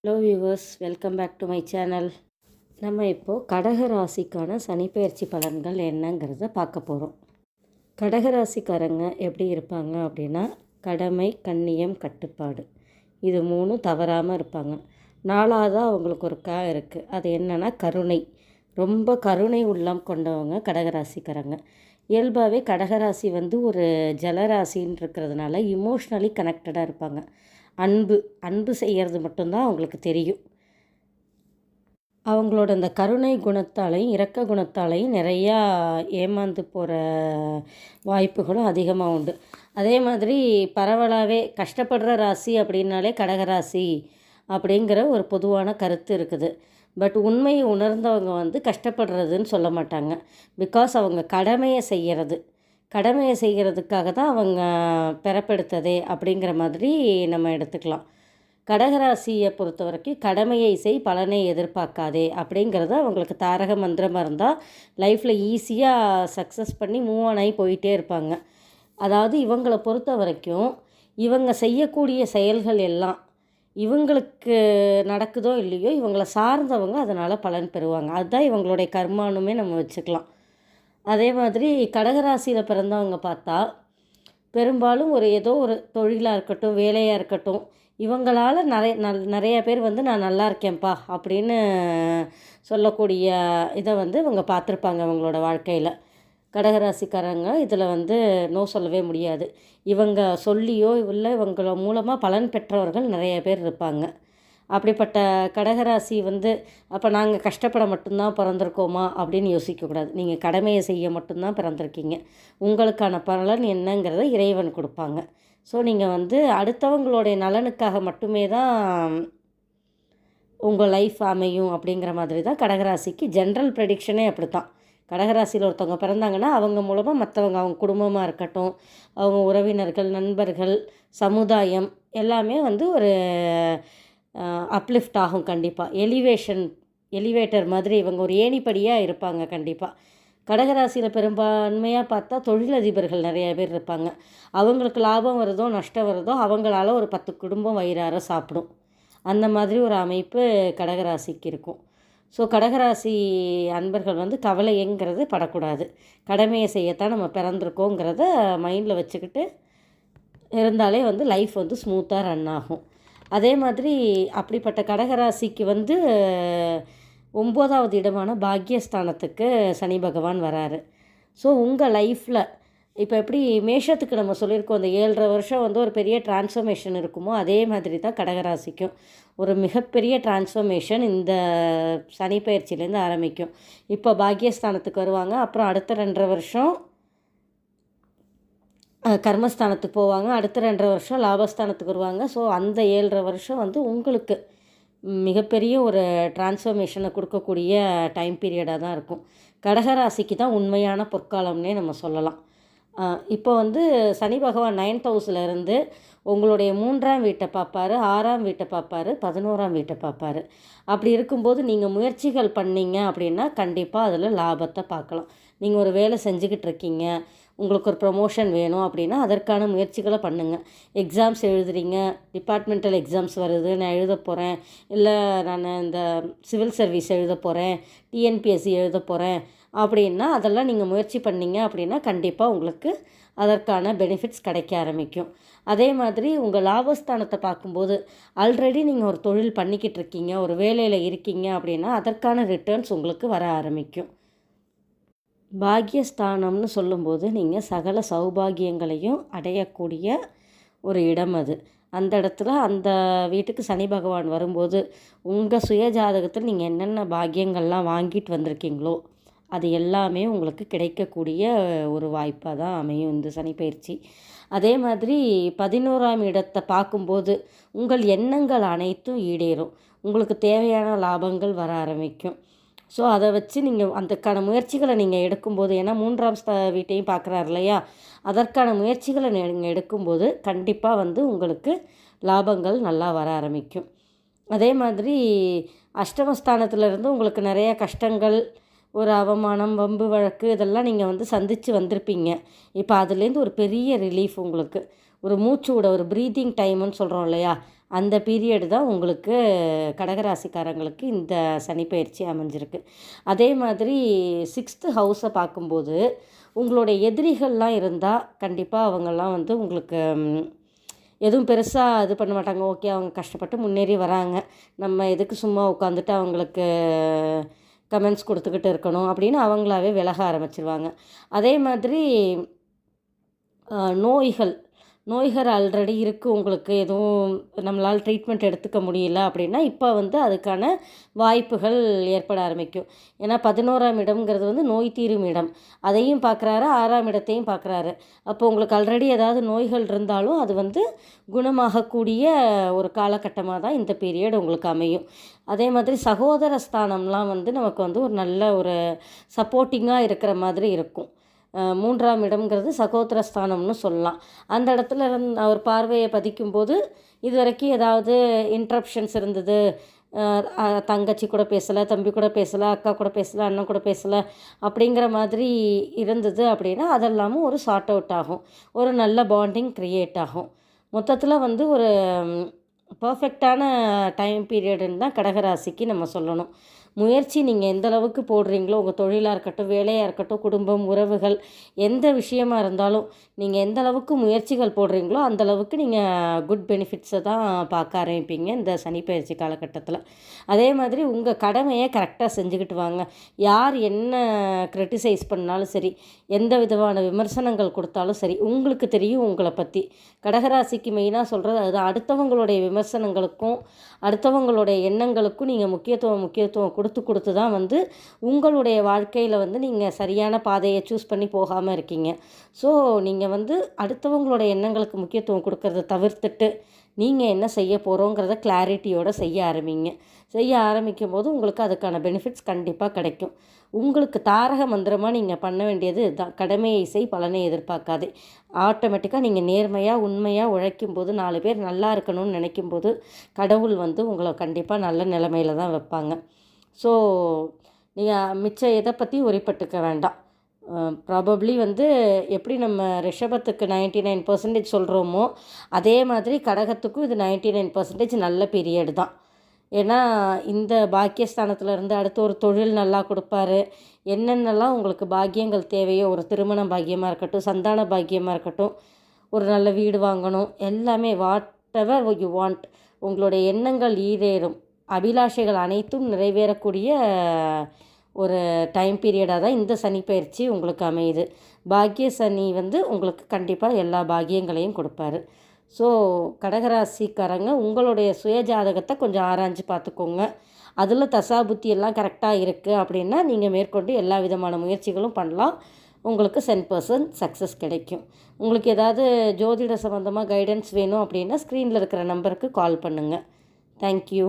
Hello viewers, welcome back to my channel. நம்ம இப்போது கடக ராசிக்கான சனிப்பெயர்ச்சி பலன்கள் என்னங்கிறத பார்க்க போகிறோம். கடகராசிக்காரங்க எப்படி இருப்பாங்க அப்படின்னா, கடமை, கண்ணியம், கட்டுப்பாடு இது மூணும் தவறாமல் இருப்பாங்க. நாலாவதாக அவங்களுக்கு ஒரு இருக்குது. அது என்னென்னா கருணை. ரொம்ப கருணை உள்ளம் கொண்டவங்க கடகராசிக்காரங்க. இயல்பாகவே கடகராசி ஒரு ஜலராசின்னு இருக்கிறதுனால இமோஷ்னலி கனெக்டடாக இருப்பாங்க. அன்பு செய்கிறது மட்டும்தான் அவங்களுக்கு தெரியும். அவங்களோட அந்த கருணை குணத்தாலையும் இரக்க குணத்தாலையும் நிறையா ஏமாந்து போகிற வாய்ப்புகளும் அதிகமாக உண்டு. அதே மாதிரி பரவலாகவே கஷ்டப்படுற ராசி அப்படின்னாலே கடகராசி அப்படிங்கிற ஒரு பொதுவான கருத்து இருக்குது. பட் உண்மையை உணர்ந்தவங்க கஷ்டப்படுறதுன்னு சொல்ல மாட்டாங்க. பிகாஸ் அவங்க கடமையை செய்கிறதுக்காக தான் அவங்க பிறப்பெடுத்ததே அப்படிங்கிற மாதிரி நம்ம எடுத்துக்கலாம். கடகராசியை பொறுத்த வரைக்கும் கடமையை செய், பலனை எதிர்பார்க்காதே அப்படிங்கிறது அவங்களுக்கு தாரக மந்திரமாக இருந்தால் லைஃப்பில் ஈஸியாக சக்ஸஸ் பண்ணி மூவ் ஆன் ஆகி போயிட்டே இருப்பாங்க. அதாவது இவங்களை பொறுத்த வரைக்கும் இவங்க செய்யக்கூடிய செயல்கள் எல்லாம் இவங்களுக்கு நடக்குதோ இல்லையோ இவங்களை சார்ந்தவங்க அதனால் பலன் பெறுவாங்க. அதுதான் இவங்களுடைய கர்மானுமே நம்ம வச்சுக்கலாம். அதே மாதிரி கடகராசியில் பிறந்தவங்க பார்த்தா பெரும்பாலும் ஏதோ ஒரு தொழிலாக இருக்கட்டும், வேலையாக இருக்கட்டும், இவங்களால் நிறைய பேர் நான் நல்லா இருக்கேன்ப்பா அப்படின்னு சொல்லக்கூடிய இதை இவங்க பார்த்துருப்பாங்க இவங்களோட வாழ்க்கையில். கடகராசிக்காரங்க இதில் நோ சொல்லவே முடியாது. இவங்க சொல்லியோ இல்லை இவங்கள மூலமாக பலன் பெற்றவர்கள் நிறைய பேர் இருப்பாங்க. அப்படிப்பட்ட கடகராசி அப்போ நாங்கள் கஷ்டப்பட மட்டும்தான் பிறந்திருக்கோமா அப்படின்னு யோசிக்கக்கூடாது. நீங்கள் கடமையை செய்ய மட்டும்தான் பிறந்திருக்கீங்க. உங்களுக்கான பலன் என்னங்கிறத இறைவன் கொடுப்பாங்க. ஸோ நீங்கள் அடுத்தவங்களுடைய நலனுக்காக மட்டுமே தான் உங்கள் லைஃப் அமையும் அப்படிங்கிற மாதிரி தான் கடகராசிக்கு ஜென்ரல் ப்ரெடிக்ஷனே அப்படி தான். கடகராசியில் ஒருத்தவங்க பிறந்தாங்கன்னா அவங்க மூலமாக மற்றவங்க, அவங்க குடும்பமாக இருக்கட்டும், அவங்க உறவினர்கள், நண்பர்கள், சமுதாயம் எல்லாமே ஒரு அப்லிஃப்ட் ஆகும். கண்டிப்பாக எலிவேட்டர் மாதிரி இவங்க ஒரு ஏணிப்படியாக இருப்பாங்க. கண்டிப்பாக கடகராசியில் பெரும்பான்மையாக பார்த்தா தொழிலதிபர்கள் நிறைய பேர் இருப்பாங்க. அவங்களுக்கு லாபம் வருதோ நஷ்டம் வருதோ அவங்களால ஒரு 10 குடும்பம் வயிறார சாப்பிடும். அந்த மாதிரி ஒரு அமைப்பு கடகராசிக்கு இருக்கும். ஸோ கடகராசி அன்பர்கள் கவலைங்கிறது படக்கூடாது. கடமையை செய்யத்தான் நம்ம பிறந்திருக்கோங்கிறத மைண்டில் வச்சுக்கிட்டு இருந்தாலே லைஃப் ஸ்மூத்தாக ரன் ஆகும். அதே மாதிரி அப்படிப்பட்ட கடகராசிக்கு 9வது இடமான பாக்யஸ்தானத்துக்கு சனி பகவான் வராரு. ஸோ உங்கள் லைஃப்பில் இப்போ எப்படி மேஷத்துக்கு நம்ம சொல்லியிருக்கோம் அந்த 7.5 வருஷம் ஒரு பெரிய டிரான்ஸ்ஃபர்மேஷன் இருக்குமோ அதே மாதிரி தான் கடகராசிக்கும் ஒரு மிகப்பெரிய டிரான்ஸ்ஃபர்மேஷன் இந்த சனி பயிற்சியிலேருந்து ஆரம்பிக்கும். இப்போ பாக்யஸ்தானத்துக்கு வருவாங்க. அப்புறம் அடுத்த 2.5 வருஷம் கர்மஸ்தானத்துக்கு போவாங்க. அடுத்த 2.5 வருஷம் லாபஸ்தானத்துக்கு வருவாங்க. ஸோ அந்த 7.5 வருஷம் மிகப்பெரிய ஒரு டிரான்ஸ்ஃபர்மேஷனை கொடுக்கக்கூடிய டைம் பீரியடாக தான் இருக்கும். கடகராசிக்கு தான் உண்மையான பொற்காலம்னே நம்ம சொல்லலாம். இப்போ சனி பகவான் 9th ஹவுஸ்லேருந்து உங்களுடைய 3ஆம் வீட்டை பார்ப்பார், 6ஆம் வீட்டை பார்ப்பார், 11ஆம் வீட்டை பார்ப்பார். அப்படி இருக்கும்போது நீங்கள் முயற்சிகள் பண்ணிங்க அப்படின்னா கண்டிப்பாக அதில் லாபத்தை பார்க்கலாம். நீங்கள் ஒரு வேலை செஞ்சுக்கிட்டு இருக்கீங்க, உங்களுக்கு ஒரு ப்ரொமோஷன் வேணும் அப்படின்னா அதற்கான முயற்சிகளை பண்ணுங்கள். எக்ஸாம்ஸ் எழுதுறீங்க, டிபார்ட்மெண்டல் எக்ஸாம்ஸ் வருது, நான் எழுத போகிறேன், இல்லை நான் இந்த சிவில் சர்வீஸ் எழுத போகிறேன், டிஎன்பிஎஸ்சி எழுத போகிறேன் அப்படின்னா அதெல்லாம் நீங்கள் முயற்சி பண்ணிங்க அப்படின்னா கண்டிப்பாக உங்களுக்கு அதற்கான பெனிஃபிட்ஸ் கிடைக்க ஆரம்பிக்கும். அதே மாதிரி உங்கள் லாபஸ்தானத்தை பார்க்கும்போது ஆல்ரெடி நீங்கள் ஒரு தொழில் பண்ணிக்கிட்டு இருக்கீங்க, ஒரு வேலையில் இருக்கீங்க அப்படின்னா அதற்கான ரிட்டர்ன்ஸ் உங்களுக்கு வர ஆரம்பிக்கும். பாக்யஸ்தானம்னு சொல்லும்போது நீங்கள் சகல சௌபாகியங்களையும் அடையக்கூடிய ஒரு இடம் அது. அந்த இடத்துல அந்த வீட்டுக்கு சனி பகவான் வரும்போது உங்கள் சுய ஜாதகத்தில் நீங்கள் என்னென்ன பாக்கியங்கள்லாம் வாங்கிட்டு வந்திருக்கீங்களோ அது எல்லாமே உங்களுக்கு கிடைக்கக்கூடிய ஒரு வாய்ப்பாக தான் அமையும் இந்த சனி பயிற்சி. அதே மாதிரி 11ஆம் இடத்தை பார்க்கும்போது உங்கள் எண்ணங்கள் அனைத்தும் ஈடேறும். உங்களுக்கு தேவையான லாபங்கள் வர ஆரம்பிக்கும். ஸோ அதை வச்சு நீங்கள் அதுக்கான முயற்சிகளை நீங்கள் எடுக்கும்போது, ஏன்னா 3ஆம் வீட்டையும் பார்க்குறாரு இல்லையா, அதற்கான முயற்சிகளை நீங்கள் எடுக்கும்போது கண்டிப்பாக உங்களுக்கு லாபங்கள் நல்லா வர ஆரம்பிக்கும். அதே மாதிரி அஷ்டமஸ்தானத்திலிருந்து உங்களுக்கு நிறைய கஷ்டங்கள், ஒரு அவமானம், வம்பு வழக்கு இதெல்லாம் நீங்கள் சந்தித்து வந்திருப்பீங்க. இப்போ அதுலேருந்து ஒரு பெரிய ரிலீஃப் உங்களுக்கு, ஒரு மூச்சு விட, ஒரு ப்ரீத்திங் டைமுன்னு சொல்கிறோம் இல்லையா, அந்த பீரியடு தான் உங்களுக்கு கடகராசிக்காரங்களுக்கு இந்த சனிப்பெயர்ச்சி அமைஞ்சிருக்கு. அதே மாதிரி 6th ஹவுஸை பார்க்கும்போது உங்களுடைய எதிரிகள்லாம் இருந்தால் கண்டிப்பாக அவங்கெல்லாம் வந்து உங்களுக்கு எதுவும் பெருசாக இது பண்ண மாட்டாங்க. ஓகே, அவங்க கஷ்டப்பட்டு முன்னேறி வராங்க, நம்ம எதுக்கு சும்மா உட்காந்துட்டு அவங்களுக்கு கமெண்ட்ஸ் கொடுத்துக்கிட்டு இருக்கணும் அப்படின்னு அவங்களாவே விலக ஆரம்பிச்சிருவாங்க. அதே மாதிரி நோய்கள் ஆல்ரெடி இருக்குது, உங்களுக்கு எதுவும் நம்மளால் ட்ரீட்மெண்ட் எடுத்துக்க முடியல அப்படின்னா இப்போ வந்து அதுக்கான வாய்ப்புகள் ஏற்பட ஆரம்பிக்கும். ஏன்னா 11ஆம் இடம்ங்கிறது வந்து நோய் தீரும் இடம், அதையும் பார்க்குறாரு, 6ஆம் இடத்தையும் பார்க்குறாரு. அப்போ உங்களுக்கு ஆல்ரெடி ஏதாவது நோய்கள் இருந்தாலும் அது வந்து குணமாகக்கூடிய ஒரு காலகட்டமாக தான் இந்த பீரியட் உங்களுக்கு அமையும். அதே மாதிரி சகோதர ஸ்தானம்லாம் வந்து நமக்கு வந்து ஒரு நல்ல ஒரு சப்போர்ட்டிங்காக இருக்கிற மாதிரி இருக்கும். 3ஆம் இடம்ங்கிறது சகோதரஸ்தானம்னு சொல்லலாம். அந்த இடத்துல அவர் பார்வையை பதிக்கும்போது இது வரைக்கும் ஏதாவது இன்ட்ரப்ஷன்ஸ் இருந்தது, தங்கச்சி கூட பேசலை, தம்பி கூட பேசலை, அக்கா கூட பேசலை, அண்ணன் கூட பேசலை அப்படிங்கிற மாதிரி இருந்தது அப்படின்னா அதெல்லாமும் ஒரு சார்ட் அவுட் ஆகும், ஒரு நல்ல பாண்டிங் க்ரியேட் ஆகும். மொத்தத்தில் வந்து ஒரு பர்ஃபெக்டான டைம் பீரியடுன்னு தான் கடகராசிக்கு நம்ம சொல்லணும். முயற்சி நீங்கள் எந்த அளவுக்கு போடுறீங்களோ, உங்கள் தொழிலாக இருக்கட்டும், வேலையாக இருக்கட்டும், குடும்பம், உறவுகள், எந்த விஷயமா இருந்தாலும் நீங்கள் எந்த அளவுக்கு முயற்சிகள் போடுறீங்களோ அந்த அளவுக்கு நீங்கள் குட் பெனிஃபிட்ஸை தான் பார்க்க ஆரம்பிப்பீங்க இந்த சனிப்பெயர்ச்சி காலகட்டத்தில். அதே மாதிரி உங்கள் கடமையை கரெக்டாக செஞ்சுக்கிட்டு வாங்க. யார் என்ன கிரிட்டிசைஸ் பண்ணாலும் சரி, எந்த விதமான விமர்சனங்கள் கொடுத்தாலும் சரி, உங்களுக்கு தெரியும் உங்களை பற்றி. கடகராசிக்கு மெயினாக சொல்கிறது அதுதான். அடுத்தவங்களுடைய விமர்சனங்களுக்கும் அடுத்தவங்களுடைய எண்ணங்களுக்கும் நீங்கள் முக்கியத்துவம் கொடுத்து தான் வந்து உங்களுடைய வாழ்க்கையில் வந்து நீங்கள் சரியான பாதையை சூஸ் பண்ணி போகாமல் இருக்கீங்க. ஸோ நீங்கள் வந்து அடுத்தவங்களுடைய எண்ணங்களுக்கு முக்கியத்துவம் கொடுக்கறத தவிர்த்துட்டு நீங்கள் என்ன செய்ய போகிறோங்கிறத கிளாரிட்டியோடு செய்ய ஆரம்பிக்கும் போது உங்களுக்கு அதுக்கான பெனிஃபிட்ஸ் கண்டிப்பாக கிடைக்கும். உங்களுக்கு தாரக மந்திரமாக நீங்கள் பண்ண வேண்டியது இதுதான், கடமையை செய், பலனை எதிர்பார்க்காதே. ஆட்டோமேட்டிக்காக நீங்கள் நேர்மையாக உண்மையாக உழைக்கும்போது, 4 பேர் நல்லா இருக்கணும்னு நினைக்கும்போது கடவுள் வந்து உங்களை கண்டிப்பாக நல்ல நிலைமையில தான் வைப்பாங்க. ஸோ நீங்கள் மிச்சம் எதை பற்றி ஒரிப்பட்டுக்க வேண்டாம். ப்ராபப்ளி வந்து எப்படி நம்ம ரிஷபத்துக்கு 99% சொல்கிறோமோ அதே மாதிரி கடகத்துக்கும் இது 99% நல்ல பீரியட் தான். ஏன்னா இந்த பாக்கியஸ்தானத்துலேருந்து அடுத்து ஒரு தொழில் நல்லா கொடுப்பாரு. என்னென்னலாம் உங்களுக்கு பாக்கியங்கள் தேவையோ, ஒரு திருமண பாக்கியமாக இருக்கட்டும், சந்தான பாக்கியமாக இருக்கட்டும், ஒரு நல்ல வீடு வாங்கணும், எல்லாமே வாட் எவர் யூ வாண்ட், உங்களுடைய எண்ணங்கள் ஈடேறும், அபிலாஷைகள் அனைத்தும் நிறைவேறக்கூடிய ஒரு டைம் பீரியடாக தான் இந்த சனி பயிற்சி உங்களுக்கு அமையுது. பாக்கிய சனி வந்து உங்களுக்கு கண்டிப்பாக எல்லா பாக்கியங்களையும் கொடுப்பாரு. ஸோ கடகராசிக்காரங்க உங்களுடைய சுய ஜாதகத்தை கொஞ்சம் ஆராய்ஞ்சு பார்த்துக்கோங்க. அதில் தசாபுத்தி எல்லாம் கரெக்டாக இருக்குது அப்படின்னா நீங்கள் மேற்கொண்டு எல்லா விதமான முயற்சிகளும் பண்ணலாம். உங்களுக்கு 100% சக்ஸஸ் கிடைக்கும். உங்களுக்கு ஏதாவது ஜோதிட சம்மந்தமாக கைடன்ஸ் வேணும் அப்படின்னா ஸ்க்ரீனில் இருக்கிற நம்பருக்கு கால் பண்ணுங்கள். தேங்க்யூ.